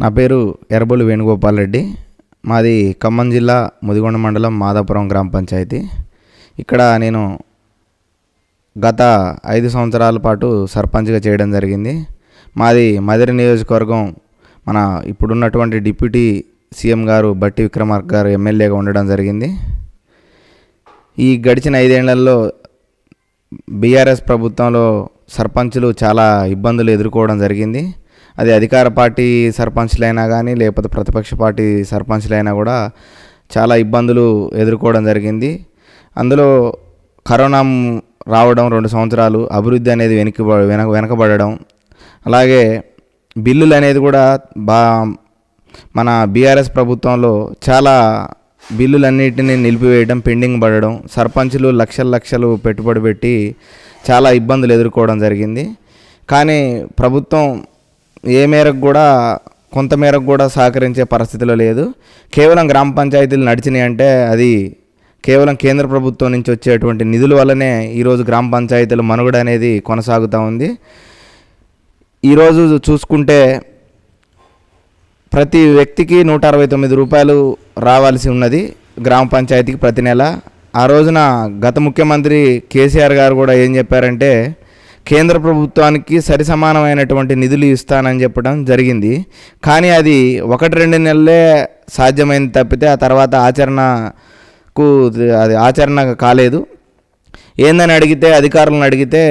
నా పేరు ఎర్రబోలు వేణుగోపాల్ రెడ్డి. మాది ఖమ్మం జిల్లా ముదిగొండ మండలం మాదాపురం గ్రామ పంచాయతీ. ఇక్కడ నేను గత 5 సంవత్సరాల పాటు సర్పంచ్గా చేయడం జరిగింది. మాది మదిరి నియోజకవర్గం. మన ఇప్పుడున్నటువంటి డిప్యూటీ సీఎం గారు బట్టి విక్రమార్క గారు ఎమ్మెల్యేగా ఉండడం జరిగింది. ఈ గడిచిన 5 ఏళ్లలో బీఆర్ఎస్ ప్రభుత్వంలో సర్పంచులు చాలా ఇబ్బందులు ఎదుర్కోవడం జరిగింది. అది అధికార పార్టీ సర్పంచ్లైనా కానీ లేకపోతే ప్రతిపక్ష పార్టీ సర్పంచ్లైనా కూడా చాలా ఇబ్బందులు ఎదుర్కోవడం జరిగింది. అందులో కరోనా రావడం 2 సంవత్సరాలు, అభివృద్ధి అనేది వెనకబడడం, అలాగే బిల్లులు అనేది కూడా మన బీఆర్ఎస్ ప్రభుత్వంలో చాలా బిల్లులన్నిటిని నిలిపివేయడం, పెండింగ్ పడడం, సర్పంచులు లక్షలు పెట్టుబడి పెట్టి చాలా ఇబ్బందులు ఎదుర్కోవడం జరిగింది. కానీ ప్రభుత్వం ఏ మేరకు కూడా కొంత మేరకు కూడా సహకరించే పరిస్థితిలో లేదు. కేవలం గ్రామ పంచాయతీలు నడిచినాయి అంటే అది కేవలం కేంద్ర ప్రభుత్వం నుంచి వచ్చేటువంటి నిధుల వల్లనే ఈరోజు గ్రామ పంచాయతీల మనుగడ అనేది కొనసాగుతూ ఉంది. ఈరోజు చూసుకుంటే ప్రతి వ్యక్తికి 169 రూపాయలు రావాల్సి ఉన్నది గ్రామ పంచాయతీకి ప్రతి నెల. ఆ రోజున గత ముఖ్యమంత్రి కేసీఆర్ గారు కూడా ఏం చెప్పారంటే కేంద్ర ప్రభుత్వానికి సరి సమానమైనటువంటి నిధులు ఇస్తానని చెప్పడం జరిగింది. కానీ అది 1-2 నెలలే సాధ్యమైంది తప్పితే ఆ తర్వాత ఆచరణ కాలేదు. ఏందని అడిగితే, అధికారులను అడిగితే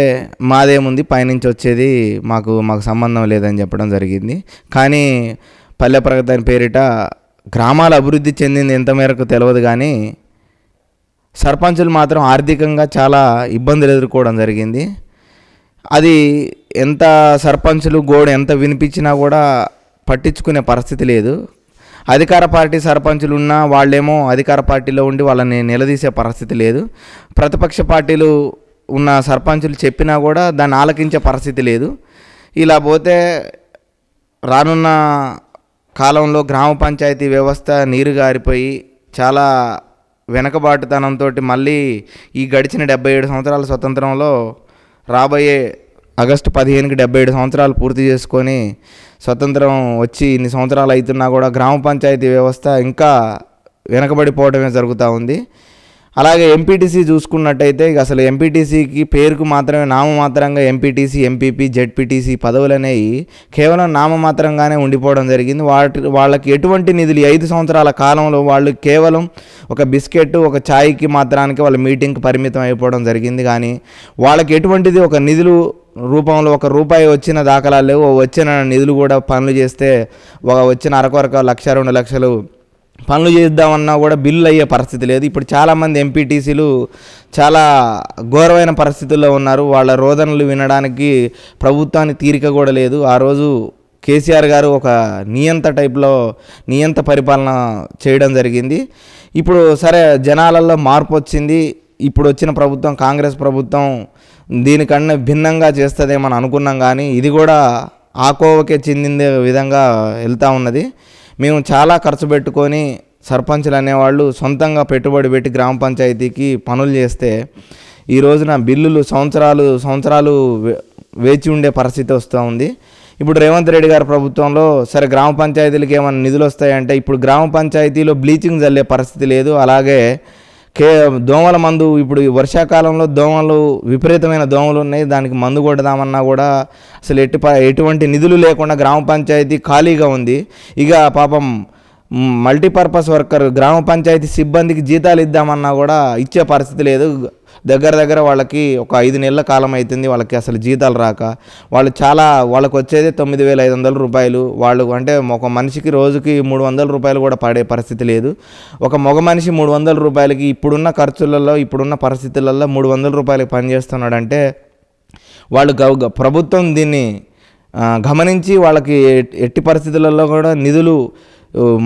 మాదేముంది పైనుంచి వచ్చేది, మాకు సంబంధం లేదని చెప్పడం జరిగింది. కానీ పల్లె ప్రగతి అని పేరిట గ్రామాల అభివృద్ధి చెందింది ఎంత మేరకు తెలియదు. కానీ సర్పంచులు మాత్రం ఆర్థికంగా చాలా ఇబ్బందులు ఎదుర్కోవడం జరిగింది. అది ఎంత సర్పంచులు ఎంత వినిపించినా కూడా పట్టించుకునే పరిస్థితి లేదు. అధికార పార్టీ సర్పంచులు ఉన్నా వాళ్ళేమో అధికార పార్టీలో ఉండి వాళ్ళని నిలదీసే పరిస్థితి లేదు. ప్రతిపక్ష పార్టీలు ఉన్న సర్పంచులు చెప్పినా కూడా దాన్ని ఆలకించే పరిస్థితి లేదు. ఇలా పోతే రానున్న కాలంలో గ్రామ పంచాయతీ వ్యవస్థ నీరు గారిపోయి చాలా వెనకబాటుతనంతో మళ్ళీ ఈ గడిచిన 77 సంవత్సరాల స్వతంత్రంలో రాబోయే ఆగస్టు 15కి 77 సంవత్సరాలు పూర్తి చేసుకొని స్వతంత్రం వచ్చి ఇన్ని సంవత్సరాలు అవుతున్నా కూడా గ్రామ పంచాయతీ వ్యవస్థ ఇంకా వెనకబడిపోవడమే జరుగుతూ ఉంది. అలాగే ఎంపీటీసీ చూసుకున్నట్టయితే అసలు ఎంపీటీసీకి పేరుకు మాత్రమే నామమాత్రంగా ఎంపీటీసీ, ఎంపీపీ, జెడ్పీటీసీ పదవులు అనేవి కేవలం నామమాత్రంగానే ఉండిపోవడం జరిగింది. వాళ్ళకి ఎటువంటి నిధులు 5 సంవత్సరాల కాలంలో వాళ్ళు కేవలం ఒక బిస్కెట్, ఒక ఛాయ్కి మాత్రానికి వాళ్ళ మీటింగ్కి పరిమితం అయిపోవడం జరిగింది. కానీ వాళ్ళకి ఎటువంటిది ఒక నిధులు రూపంలో ₹1 వచ్చిన దాఖలాలు లేవు. వచ్చిన నిధులు కూడా పనులు చేస్తే వచ్చిన అరకొరక 1-2 లక్షలు పనులు చేద్దామన్నా కూడా బిల్లు అయ్యే పరిస్థితి లేదు. ఇప్పుడు చాలామంది ఎంపీటీసీలు చాలా ఘోరమైన పరిస్థితుల్లో ఉన్నారు. వాళ్ళ రోదనలు వినడానికి ప్రభుత్వానికి తీరిక కూడా లేదు. ఆ రోజు కేసీఆర్ గారు ఒక నియంత పరిపాలన చేయడం జరిగింది. ఇప్పుడు సరే జనాలలో మార్పు వచ్చింది. ఇప్పుడు వచ్చిన ప్రభుత్వం, కాంగ్రెస్ ప్రభుత్వం దీనికన్నా భిన్నంగా చేస్తుందేమని అనుకున్నాం. కానీ ఇది కూడా ఆకోవకే చెందిందే విధంగా వెళ్తూ ఉన్నది. మేము చాలా ఖర్చు పెట్టుకొని సర్పంచులు అనేవాళ్ళు సొంతంగా పెట్టుబడి పెట్టి గ్రామ పంచాయతీకి పనులు చేస్తే ఈ రోజున బిల్లులు సంవత్సరాలు వేచి ఉండే పరిస్థితి వస్తూ ఉంది. ఇప్పుడు రేవంత్ రెడ్డి గారి ప్రభుత్వంలో సరే గ్రామ పంచాయతీలకు ఏమైనా నిధులు వస్తాయంటే ఇప్పుడు గ్రామ పంచాయతీలో బ్లీచింగ్ చల్లే పరిస్థితి లేదు. అలాగే దోమల మందు, ఇప్పుడు వర్షాకాలంలో విపరీతమైన దోమలు ఉన్నాయి. దానికి మందు కొడదామన్నా కూడా అసలు ఎటువంటి నిధులు లేకుండా గ్రామ పంచాయతీ ఖాళీగా ఉంది. ఇక పాపం మల్టీపర్పస్ వర్కర్ గ్రామ పంచాయతీ సిబ్బందికి జీతాలు ఇద్దామన్నా కూడా ఇచ్చే పరిస్థితి లేదు. దగ్గర వాళ్ళకి ఒక 5 నెలల కాలం అవుతుంది వాళ్ళకి అసలు జీతాలు రాక. వాళ్ళకు వచ్చేది ₹9,500. వాళ్ళు అంటే ఒక మనిషికి రోజుకి ₹300 కూడా పడే పరిస్థితి లేదు. ఒక మగ మనిషి ₹300 ఇప్పుడున్న ఖర్చులలో, ఇప్పుడున్న పరిస్థితులలో ₹300 పనిచేస్తున్నాడంటే వాళ్ళు ప్రభుత్వం దీన్ని గమనించి వాళ్ళకి ఎట్టి పరిస్థితులలో కూడా నిధులు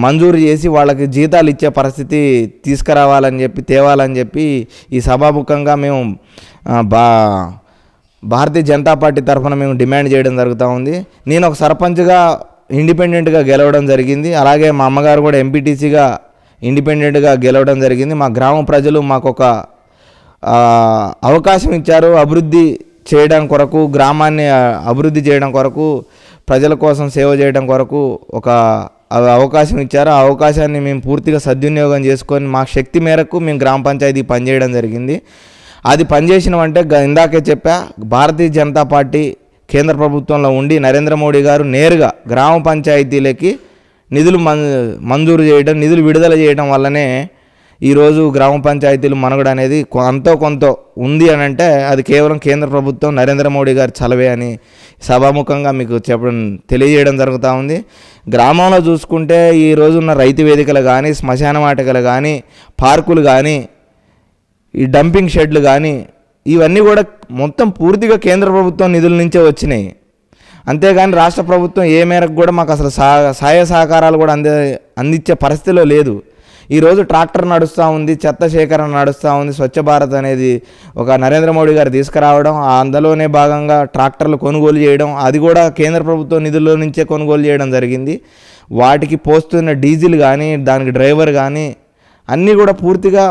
మంజూరు చేసి వాళ్ళకి జీతాలు ఇచ్చే పరిస్థితి తేవాలని చెప్పి ఈ సభాముఖంగా మేము భారతీయ జనతా పార్టీ తరఫున మేము డిమాండ్ చేయడం జరుగుతూ ఉంది. నేను ఒక సర్పంచ్గా ఇండిపెండెంట్గా గెలవడం జరిగింది. అలాగే మా అమ్మగారు కూడా ఎంపీటీసీగా ఇండిపెండెంట్గా గెలవడం జరిగింది. మా గ్రామ ప్రజలు మాకు ఒక అవకాశం ఇచ్చారు. అభివృద్ధి చేయడం కొరకు, గ్రామాన్ని అభివృద్ధి చేయడం కొరకు ప్రజల కోసం సేవ చేయడం కొరకు ఒక అవకాశం ఇచ్చారు. ఆ అవకాశాన్ని మేము పూర్తిగా సద్వినియోగం చేసుకొని మా శక్తి మేరకు మేము గ్రామ పంచాయతీ పనిచేయడం జరిగింది. అది పనిచేసినామంటే ఇందాకే చెప్పా, భారతీయ జనతా పార్టీ కేంద్ర ప్రభుత్వంలో ఉండి నరేంద్ర మోడీ గారు నేరుగా గ్రామ పంచాయతీలకి నిధులు మంజూరు చేయడం, నిధులు విడుదల చేయడం వల్లనే ఈరోజు గ్రామ పంచాయతీలు మనుగడ అనేది అంతో కొంత ఉంది అని అంటే అది కేవలం కేంద్ర ప్రభుత్వం నరేంద్ర మోడీ గారి చలవే అని సభాముఖంగా మీకు తెలియజేయడం జరుగుతూ ఉంది. గ్రామంలో చూసుకుంటే ఈ రోజున్న రైతు వేదికలు కానీ, శ్మశాన వాటికలు కానీ, పార్కులు కానీ, ఈ డంపింగ్ షెడ్లు కానీ ఇవన్నీ కూడా మొత్తం పూర్తిగా కేంద్ర ప్రభుత్వం నిధుల నుంచే వచ్చినాయి. అంతేగాని రాష్ట్ర ప్రభుత్వం ఏ మేరకు కూడా మాకు అసలు సహాయ సహకారాలు కూడా అందించే పరిస్థితిలో లేదు. ఈరోజు ట్రాక్టర్ నడుస్తూ ఉంది, చెత్త సేకరణ నడుస్తూ ఉంది. స్వచ్ఛ భారత్ అనేది ఒక నరేంద్ర మోడీ గారు తీసుకురావడం, అందులోనే భాగంగా ట్రాక్టర్లు కొనుగోలు చేయడం, అది కూడా కేంద్ర ప్రభుత్వం నిధుల్లో నుంచే కొనుగోలు చేయడం జరిగింది. వాటికి పోస్తున్న డీజిల్ కానీ, దానికి డ్రైవర్ కానీ అన్నీ కూడా పూర్తిగా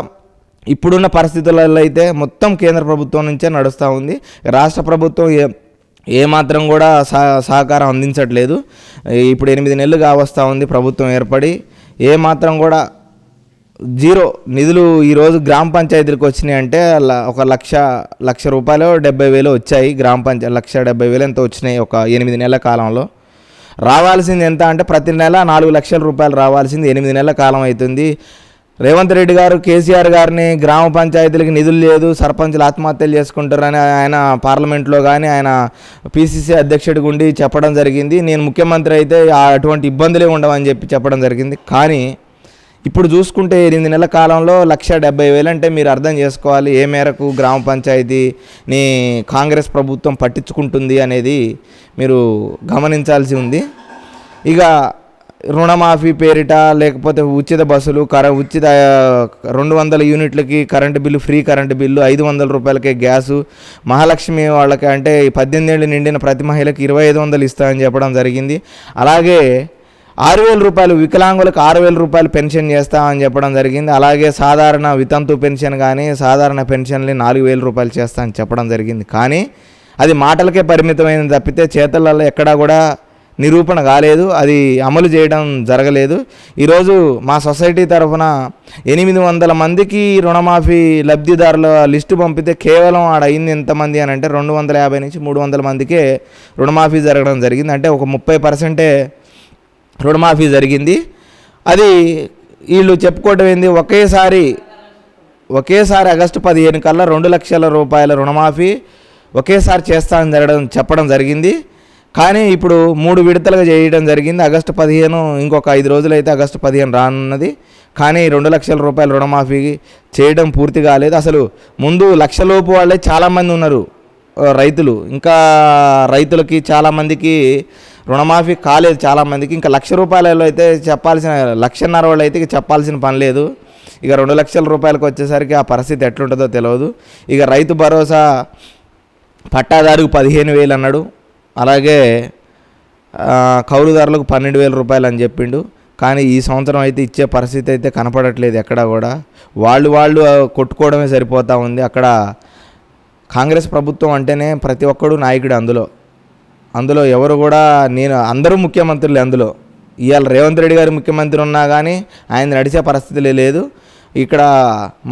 ఇప్పుడున్న పరిస్థితులలో అయితే మొత్తం కేంద్ర ప్రభుత్వం నుంచే నడుస్తూ ఉంది. రాష్ట్ర ప్రభుత్వం ఏమాత్రం కూడా సహకారం అందించట్లేదు. ఇప్పుడు 8 నెలలుగా వస్తూ ఉంది ప్రభుత్వం ఏర్పడి, ఏమాత్రం కూడా జీరో నిధులు ఈరోజు గ్రామ పంచాయతీలకు వచ్చినాయి అంటే ఒక లక్ష రూపాయలు 70,000 వచ్చాయి. గ్రామ పంచాయతీ 1,70,000 ఎంత వచ్చినాయి ఒక 8 నెలల కాలంలో. రావాల్సింది ఎంత అంటే ప్రతి నెల 4 లక్షల రూపాయలు రావాల్సింది 8 నెలల కాలం అవుతుంది. రేవంత్ రెడ్డి గారు కేసీఆర్ గారిని గ్రామ పంచాయతీలకు నిధులు లేదు, సర్పంచులు ఆత్మహత్యలు చేసుకుంటారని ఆయన పార్లమెంట్లో కానీ ఆయన పీసీసీ అధ్యక్షుడిగా ఉండి చెప్పడం జరిగింది. నేను ముఖ్యమంత్రి అయితే అటువంటి ఇబ్బందులే ఉండవని చెప్పడం జరిగింది. కానీ ఇప్పుడు చూసుకుంటే 8 నెలల కాలంలో 1,70,000 అంటే మీరు అర్థం చేసుకోవాలి ఏ మేరకు గ్రామ పంచాయతీని కాంగ్రెస్ ప్రభుత్వం పట్టించుకుంటుంది అనేది మీరు గమనించాల్సి ఉంది. ఇక రుణమాఫీ పేరిట లేకపోతే ఉచిత బస్సులు, ఉచిత 200 యూనిట్లకి current bill, free current bill, 500 రూపాయలకే గ్యాసు, మహాలక్ష్మి వాళ్ళకి అంటే 18 ఏళ్ళు నిండిన ప్రతి మహిళకి 2,500 ఇస్తామని చెప్పడం జరిగింది. అలాగే 6,000 రూపాయలు వికలాంగులకు 6,000 రూపాయలు పెన్షన్ చేస్తామని చెప్పడం జరిగింది. అలాగే సాధారణ వితంతు పెన్షన్ కానీ సాధారణ పెన్షన్లు 4,000 రూపాయలు చేస్తామని చెప్పడం జరిగింది. కానీ అది మాటలకే పరిమితమైనది తప్పితే చేతలలో ఎక్కడా కూడా నిరూపణ కాలేదు, అది అమలు చేయడం జరగలేదు. ఈరోజు మా సొసైటీ తరఫున 800 మందికి రుణమాఫీ లబ్ధిదారుల లిస్టు పంపితే కేవలం ఆడ అయింది ఎంతమంది అని అంటే 250 నుంచి 300 మందికే రుణమాఫీ జరగడం జరిగింది. అంటే ఒక 30% రుణమాఫీ జరిగింది. అది వీళ్ళు చెప్పుకోవటం ఏంది, ఒకేసారి ఆగస్టు 15 కల్లా 2 లక్షల రూపాయల రుణమాఫీ ఒకేసారి చేస్తామని చెప్పడం జరిగింది. కానీ ఇప్పుడు 3 విడతలుగా చేయడం జరిగింది. ఆగస్టు 15 ఇంకొక 5 రోజులు అయితే ఆగస్టు 15 రానున్నది. కానీ 2 లక్షల రూపాయల రుణమాఫీ చేయడం పూర్తి కాలేదు. అసలు ముందు లక్షలోపు వాళ్ళే చాలామంది ఉన్నారు రైతులు. ఇంకా రైతులకి చాలామందికి రుణమాఫీ కాలేదు. చాలామందికి ఇంకా 1,00,000 రూపాయలలో అయితే చెప్పాల్సిన 1,50,000 వాళ్ళు అయితే చెప్పాల్సిన పని లేదు. ఇక 2 లక్షల రూపాయలకు వచ్చేసరికి ఆ పరిస్థితి ఎట్లుంటుందో తెలియదు. ఇక రైతు భరోసా పట్టాదారుకు 15,000 అన్నాడు. అలాగే కౌలుదారులకు 12,000 రూపాయలు అని చెప్పిండు. కానీ ఈ సంవత్సరం అయితే ఇచ్చే పరిస్థితి అయితే కనపడట్లేదు ఎక్కడా కూడా. వాళ్ళు కొట్టుకోవడమే సరిపోతూ ఉంది. అక్కడ కాంగ్రెస్ ప్రభుత్వం అంటేనే ప్రతి ఒక్కడు నాయకుడు. అందులో ఎవరు కూడా అందరూ ముఖ్యమంత్రులే. అందులో ఇవాళ రేవంత్ రెడ్డి గారు ముఖ్యమంత్రి ఉన్నా కానీ ఆయన నడిచే పరిస్థితులే లేదు. ఇక్కడ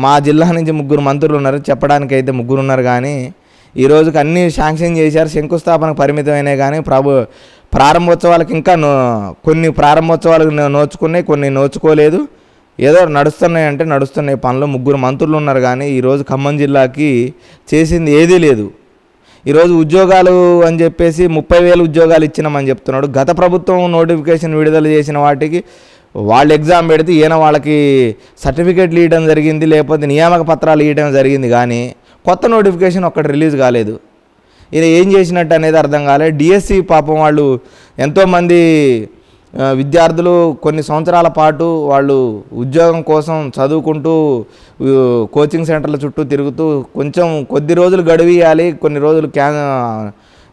మా జిల్లా నుంచి 3 మంత్రులు ఉన్నారు, చెప్పడానికైతే 3 ఉన్నారు. కానీ ఈ రోజుకి అన్నీ శాంక్షన్ చేశారు, శంకుస్థాపనకు పరిమితమైనవి. కానీ ప్రారంభోత్సవాలకు ఇంకా కొన్ని ప్రారంభోత్సవాలకు నోచుకున్నాయి, కొన్ని నోచుకోలేదు. ఏదో నడుస్తున్నాయి పనులు. 3 మంత్రులు ఉన్నారు కానీ ఈరోజు ఖమ్మం జిల్లాకి చేసింది ఏదీ లేదు. ఈరోజు ఉద్యోగాలు అని చెప్పేసి 30,000 ఉద్యోగాలు ఇచ్చినామని చెప్తున్నాడు. గత ప్రభుత్వం నోటిఫికేషన్ విడుదల చేసిన వాటికి వాళ్ళు ఎగ్జామ్ పెడితే ఈయన వాళ్ళకి సర్టిఫికేట్లు ఇవ్వడం జరిగింది, లేకపోతే నియామక పత్రాలు ఇవ్వడం జరిగింది. కానీ కొత్త నోటిఫికేషన్ ఒక్కటి రిలీజ్ కాలేదు. ఈయన ఏం చేసినట్టు అనేది అర్థం కాలేదు. డిఎస్సి పాపం వాళ్ళు ఎంతోమంది విద్యార్థులు కొన్ని సంవత్సరాల పాటు వాళ్ళు ఉద్యోగం కోసం చదువుకుంటూ కోచింగ్ సెంటర్ల చుట్టూ తిరుగుతూ కొద్ది రోజులు గడువియాలి, కొన్ని రోజులు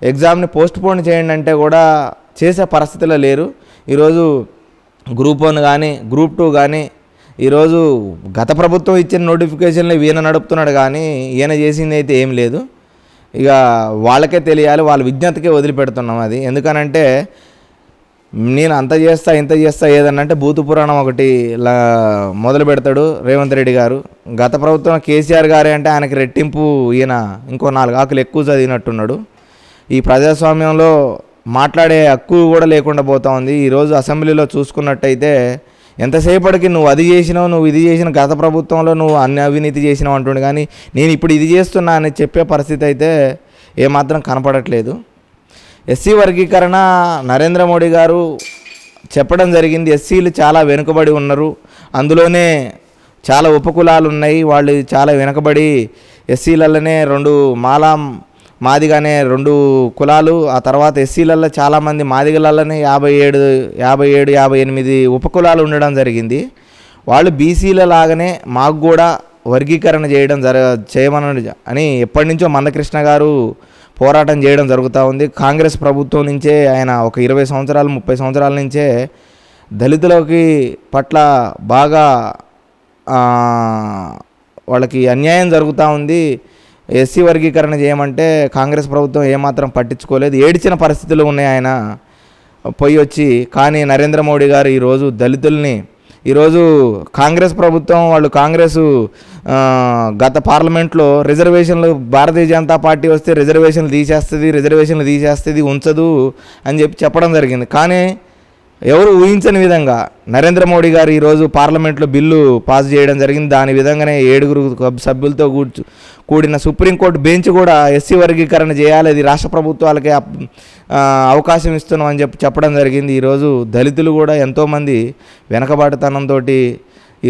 ఎగ్జామ్ని పోస్ట్పోన్ చేయండి అంటే కూడా చేసే పరిస్థితిలో లేరు. ఈరోజు గ్రూప్ 1 కానీ గ్రూప్ 2 కానీ ఈరోజు గత ప్రభుత్వం ఇచ్చిన నోటిఫికేషన్లు ఈయన నడుపుతున్నాడు. కానీ ఈయన చేసింది అయితే ఏం లేదు. ఇక వాళ్ళకే తెలియాలి, వాళ్ళ విజ్ఞతకే వదిలిపెడుతున్నాం అది. ఎందుకనంటే నేను అంత చేస్తా ఇంత చేస్తా ఏదన్నంటే భూత పురాణం ఒకటి ఇలా మొదలు పెడతాడు రేవంత్ రెడ్డి గారు. గత ప్రభుత్వం కేసీఆర్ గారే అంటే ఆయనకి రెట్టింపు, ఈయన ఇంకో 4 ఆకులు ఎక్కువ చదివినట్టున్నాడు. ఈ ప్రజాస్వామ్యంలో మాట్లాడే హక్కు కూడా లేకుండా పోతా ఉంది. ఈరోజు అసెంబ్లీలో చూసుకున్నట్టయితే ఎంతసేపటికి నువ్వు అది చేసినావు, నువ్వు ఇది చేసిన, గత ప్రభుత్వంలో నువ్వు అన్ని అవినీతి చేసినావు అంటుండే, కానీ నేను ఇప్పుడు ఇది చేస్తున్నా అని చెప్పే పరిస్థితి అయితే ఏమాత్రం కనపడట్లేదు. ఎస్సీ వర్గీకరణ నరేంద్ర మోడీ గారు చెప్పడం జరిగింది. ఎస్సీలు చాలా వెనుకబడి ఉన్నారు, అందులోనే చాలా ఉపకులాలు ఉన్నాయి, వాళ్ళు చాలా వెనుకబడి, ఎస్సీలలోనే 2 మాదిగానే 2 కులాలు, ఆ తర్వాత ఎస్సీలలో చాలామంది మాదిగలలోనే 57-58 ఉపకులాలు ఉండడం జరిగింది. వాళ్ళు బీసీల లాగానే మాకు కూడా వర్గీకరణ చేయమని అని ఎప్పటి నుంచో మందకృష్ణ గారు పోరాటం చేయడం జరుగుతూ ఉంది. కాంగ్రెస్ ప్రభుత్వం నుంచే ఆయన ఒక 20 సంవత్సరాలు 30 సంవత్సరాల నుంచే దళితులకి పట్ల బాగా వాళ్ళకి అన్యాయం జరుగుతూ ఉంది. ఎస్సీ వర్గీకరణ చేయమంటే కాంగ్రెస్ ప్రభుత్వం ఏమాత్రం పట్టించుకోలేదు, ఏడ్చిన పరిస్థితులు ఉన్నాయి ఆయన పోయి వచ్చి. కానీ నరేంద్ర మోడీ గారు ఈరోజు దళితుల్ని, ఈరోజు కాంగ్రెస్ ప్రభుత్వం వాళ్ళు గత పార్లమెంట్లో రిజర్వేషన్లు, భారతీయ జనతా పార్టీ వస్తే రిజర్వేషన్లు తీసేస్తుంది ఉంచదు అని చెప్పడం జరిగింది. కానీ ఎవరు ఊహించని విధంగా నరేంద్ర మోడీ గారు ఈరోజు పార్లమెంట్లో బిల్లు పాస్ చేయడం జరిగింది. దాని విధంగానే 7 సభ్యులతో కూడిన సుప్రీంకోర్టు బెంచ్ కూడా ఎస్సీ వర్గీకరణ చేయాలి, అది రాష్ట్ర ప్రభుత్వాలకే అవకాశం ఇస్తున్నాం అని చెప్పడం జరిగింది. ఈరోజు దళితులు కూడా ఎంతోమంది వెనకబాటుతనంతో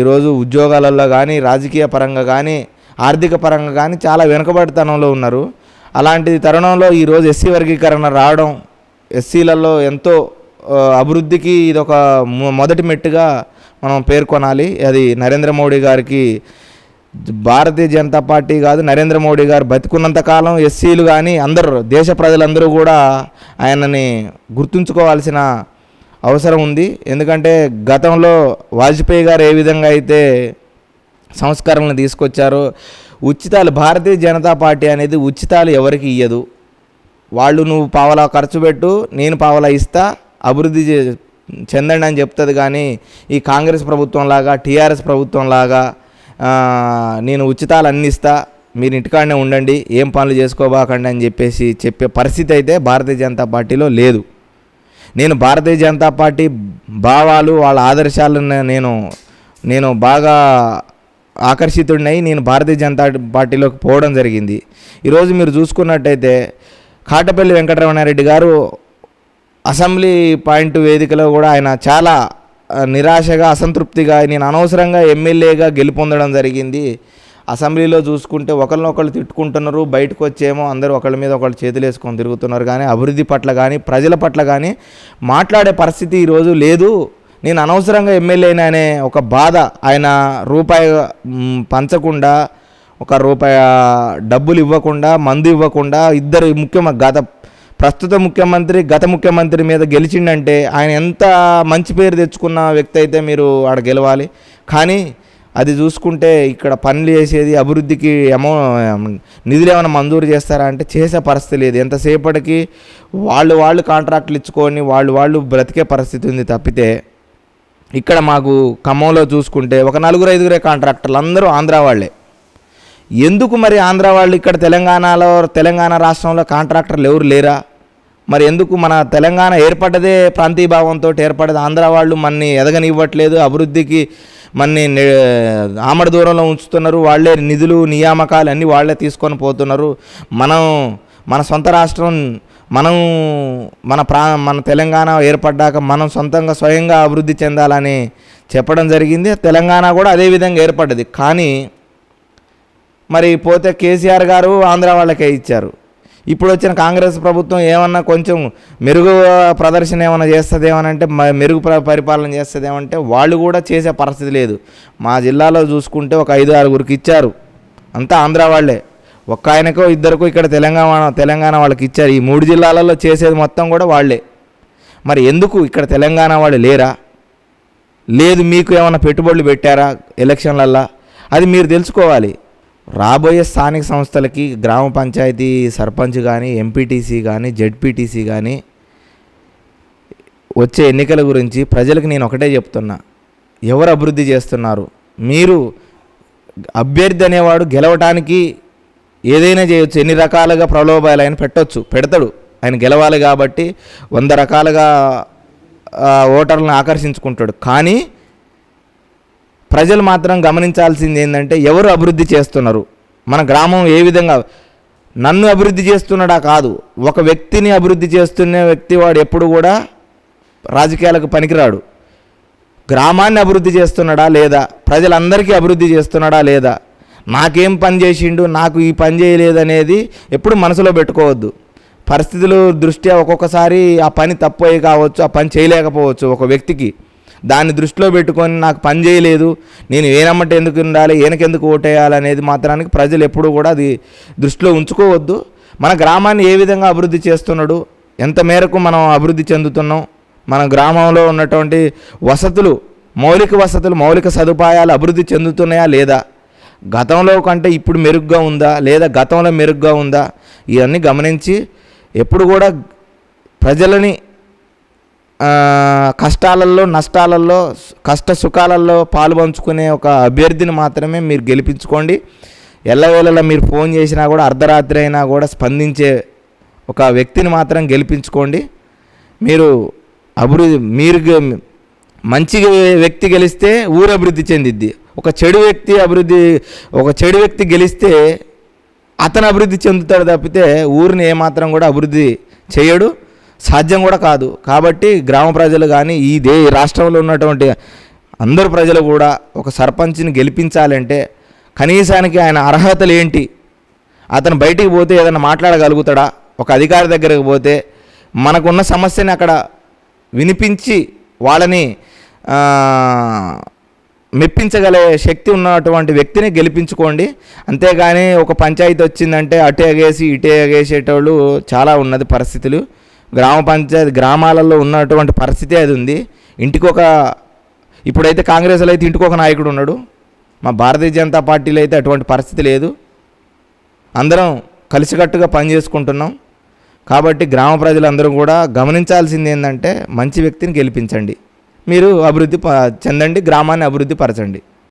ఈరోజు ఉద్యోగాలలో కానీ, రాజకీయ పరంగా కానీ, ఆర్థిక పరంగా కానీ చాలా వెనుకబాటుతనంలో ఉన్నారు. అలాంటి తరుణంలో ఈరోజు ఎస్సీ వర్గీకరణ రావడం ఎస్సీలలో ఎంతో అభివృద్ధికి ఇదొక మొదటి మెట్టుగా మనం పేర్కొనాలి. అది నరేంద్ర మోడీ గారికి, భారతీయ జనతా పార్టీ కాదు, నరేంద్ర మోడీ గారు బతికున్నంతకాలం ఎస్సీలు కానీ అందరూ, దేశ ప్రజలందరూ కూడా ఆయనని గుర్తుంచుకోవాల్సిన అవసరం ఉంది. ఎందుకంటే గతంలో వాజ్పేయి గారు ఏ విధంగా అయితే సంస్కరణలు తీసుకొచ్చారో, ఉచితాలు, భారతీయ జనతా పార్టీ అనేది ఉచితాలు ఎవరికి ఇయ్యదు. వాళ్ళు నువ్వు పావలా ఖర్చు పెట్టు, నేను పావలా ఇస్తా, అభివృద్ధి చెందండి అని చెప్తుంది. కానీ ఈ కాంగ్రెస్ ప్రభుత్వం లాగా, టీఆర్ఎస్ ప్రభుత్వం లాగా నేను ఉచితాలు అందిస్తా, మీరు ఇంటికాడనే ఉండండి, ఏం పనులు చేసుకోబాకండి అని చెప్పే పరిస్థితి అయితే భారతీయ జనతా పార్టీలో లేదు. నేను భారతీయ జనతా పార్టీ భావాలు, వాళ్ళ ఆదర్శాలను నేను బాగా ఆకర్షితుడినై నేను భారతీయ జనతా పార్టీలోకి పోవడం జరిగింది. ఈరోజు మీరు చూసుకున్నట్టయితే కాటపల్లి వెంకటరమణారెడ్డి గారు అసెంబ్లీ పాయింట్ వేదికలో కూడా ఆయన చాలా నిరాశగా, అసంతృప్తిగా, నేను అనవసరంగా ఎమ్మెల్యేగా గెలుపొందడం జరిగింది. అసెంబ్లీలో చూసుకుంటే ఒకరినొకళ్ళు తిట్టుకుంటున్నారు, బయటకు వచ్చేమో అందరూ ఒకళ్ళ మీద ఒకళ్ళు చేతులు వేసుకొని తిరుగుతున్నారు. కానీ అభివృద్ధి పట్ల కానీ, ప్రజల పట్ల కానీ మాట్లాడే పరిస్థితి ఈరోజు లేదు. నేను అనవసరంగా ఎమ్మెల్యేని అనే ఒక బాధ, ఆయన రూపాయి పంచకుండా, ₹1 డబ్బులు ఇవ్వకుండా, మందు ఇవ్వకుండా, ఇద్దరు ప్రస్తుత ముఖ్యమంత్రి, గత ముఖ్యమంత్రి మీద గెలిచిండంటే ఆయన ఎంత మంచి పేరు తెచ్చుకున్న వ్యక్తి అయితే మీరు ఆడ గెలవాలి. కానీ అది చూసుకుంటే ఇక్కడ పనులు చేసేది, అభివృద్ధికి నిధులు ఏమైనా మంజూరు చేస్తారా అంటే చేసే పరిస్థితి లేదు. ఎంతసేపటికి వాళ్ళు కాంట్రాక్టులు ఇచ్చుకొని వాళ్ళు బ్రతికే పరిస్థితి ఉంది తప్పితే. ఇక్కడ మాకు ఖమ్మంలో చూసుకుంటే ఒక 4-5 కాంట్రాక్టర్లు అందరూ ఆంధ్ర వాళ్ళే. ఎందుకు మరి ఆంధ్ర వాళ్ళు ఇక్కడ తెలంగాణ రాష్ట్రంలో కాంట్రాక్టర్లు ఎవరు లేరా? మరి ఎందుకు? మన తెలంగాణ ఏర్పడ్డదే ప్రాంతీయ భావంతో ఏర్పడ్డది. ఆంధ్ర వాళ్ళు మన్ని ఎదగనివ్వట్లేదు, అభివృద్ధికి మన్ని ఆమడ దూరంలో ఉంచుతున్నారు. వాళ్ళే నిధులు, నియామకాలు అన్నీ వాళ్ళే తీసుకొని పోతున్నారు. మన సొంత రాష్ట్రం, మన తెలంగాణ ఏర్పడ్డాక మనం సొంతంగా స్వయంగా అభివృద్ధి చెందాలని చెప్పడం జరిగింది. తెలంగాణ కూడా అదే విధంగా ఏర్పడ్డది. కానీ మరి పోతే కేసీఆర్ గారు ఆంధ్ర వాళ్ళకే ఇచ్చారు. ఇప్పుడు వచ్చిన కాంగ్రెస్ ప్రభుత్వం ఏమన్నా కొంచెం మెరుగు ప్రదర్శన ఏమైనా చేస్తుందేమనంటే, మెరుగు పరిపాలన చేస్తుందేమంటే వాళ్ళు కూడా చేసే పరిస్థితి లేదు. మా జిల్లాలో చూసుకుంటే ఒక 5-6 ఇచ్చారు, అంతా ఆంధ్ర వాళ్ళే. ఒక్క ఆయనకో ఇద్దరికో ఇక్కడ తెలంగాణ వాళ్ళకి ఇచ్చారు. ఈ 3 జిల్లాలలో చేసేది మొత్తం కూడా వాళ్ళే. మరి ఎందుకు ఇక్కడ తెలంగాణ వాళ్ళు లేరా? లేదు. మీకు ఏమైనా పెట్టుబడులు పెట్టారా ఎలక్షన్లల్లో? అది మీరు తెలుసుకోవాలి. రాబోయే స్థానిక సంస్థలకి గ్రామ పంచాయతీ సర్పంచ్ కానీ, ఎంపీటీసీ కానీ, జెడ్పీటీసీ కానీ వచ్చే ఎన్నికల గురించి ప్రజలకు నేను ఒకటే చెప్తున్నా, ఎవరు అభివృద్ధి చేస్తున్నారు? మీరు అభ్యర్థి అనేవాడు గెలవటానికి ఏదైనా చేయొచ్చు, ఎన్ని రకాలుగా ప్రలోభాలు ఆయన పెడతాడు. ఆయన గెలవాలి కాబట్టి 100 రకాలుగా ఓటర్లను ఆకర్షించుకుంటాడు. కానీ ప్రజలు మాత్రం గమనించాల్సింది ఏంటంటే, ఎవరు అభివృద్ధి చేస్తున్నారు, మన గ్రామం ఏ విధంగా, నన్ను అభివృద్ధి చేస్తున్నాడా కాదు, ఒక వ్యక్తిని అభివృద్ధి చేస్తున్న వ్యక్తి వాడు ఎప్పుడు కూడా రాజకీయాలకు పనికిరాడు. గ్రామాన్ని అభివృద్ధి చేస్తున్నాడా లేదా, ప్రజలందరికీ అభివృద్ధి చేస్తున్నాడా లేదా, నాకేం పని చేసిండు, నాకు ఈ పని చేయలేదు అనేది ఎప్పుడు మనసులో పెట్టుకోవద్దు. పరిస్థితుల దృష్ట్యా ఒక్కొక్కసారి ఆ పని తప్పు కావచ్చు, ఆ పని చేయలేకపోవచ్చు ఒక వ్యక్తికి. దాన్ని దృష్టిలో పెట్టుకొని నాకు పని చేయలేదు, నేను ఏనమ్మట ఎందుకు ఉండాలి, ఈయనకెందుకు ఓటేయాలనేది మాత్రానికి ప్రజలు ఎప్పుడు కూడా అది దృష్టిలో ఉంచుకోవద్దు. మన గ్రామాన్ని ఏ విధంగా అభివృద్ధి చేస్తున్నాడు, ఎంత మేరకు మనం అభివృద్ధి చెందుతున్నాం, మన గ్రామంలో ఉన్నటువంటి వసతులు, మౌలిక సదుపాయాలు అభివృద్ధి చెందుతున్నాయా లేదా, గతంలో కంటే ఇప్పుడు మెరుగ్గా ఉందా లేదా గతంలో మెరుగ్గా ఉందా, ఇవన్నీ గమనించి ఎప్పుడు కూడా ప్రజలని కష్టాలలో, నష్టాలలో, కష్ట సుఖాలలో పాలు పంచుకునే ఒక అభ్యర్థిని మాత్రమే మీరు గెలిపించుకోండి. ఎల్లవేళలా మీరు ఫోన్ చేసినా కూడా, అర్ధరాత్రి అయినా కూడా స్పందించే ఒక వ్యక్తిని మాత్రం గెలిపించుకోండి. మీరు మంచి వ్యక్తి గెలిస్తే ఊరు అభివృద్ధి చెందిద్ది. ఒక చెడు వ్యక్తి గెలిస్తే అతను అభివృద్ధి చెందుతాడు తప్పితే ఊరిని ఏమాత్రం కూడా అభివృద్ధి చేయడు, సాధ్యం కూడా కాదు. కాబట్టి గ్రామ ప్రజలు కానీ, ఈ రాష్ట్రంలో ఉన్నటువంటి అందరు ప్రజలు కూడా ఒక సర్పంచ్ని గెలిపించాలంటే కనీసానికి ఆయన అర్హతలు ఏంటి, అతను బయటికి పోతే ఏదైనా మాట్లాడగలుగుతాడా, ఒక అధికారి దగ్గరకు పోతే మనకున్న సమస్యని అక్కడ వినిపించి వాళ్ళని మెప్పించగల శక్తి ఉన్నటువంటి వ్యక్తిని గెలిపించుకోండి. అంతేగాని ఒక పంచాయతీ వచ్చిందంటే అటు ఎగేసి ఇటు ఎగేసేటోళ్ళు చాలా ఉన్నది పరిస్థితులు. గ్రామాలలో ఉన్నటువంటి పరిస్థితి అది ఉంది. ఇప్పుడైతే కాంగ్రెస్లో అయితే ఇంటికి ఒక నాయకుడు ఉన్నాడు, మా భారతీయ జనతా పార్టీలో అయితే అటువంటి పరిస్థితి లేదు. అందరం కలిసికట్టుగా పనిచేసుకుంటున్నాం. కాబట్టి గ్రామ ప్రజలందరూ కూడా గమనించాల్సింది ఏంటంటే, మంచి వ్యక్తిని గెలిపించండి, మీరు అభివృద్ధి చెందండి, గ్రామాన్ని అభివృద్ధి పరచండి.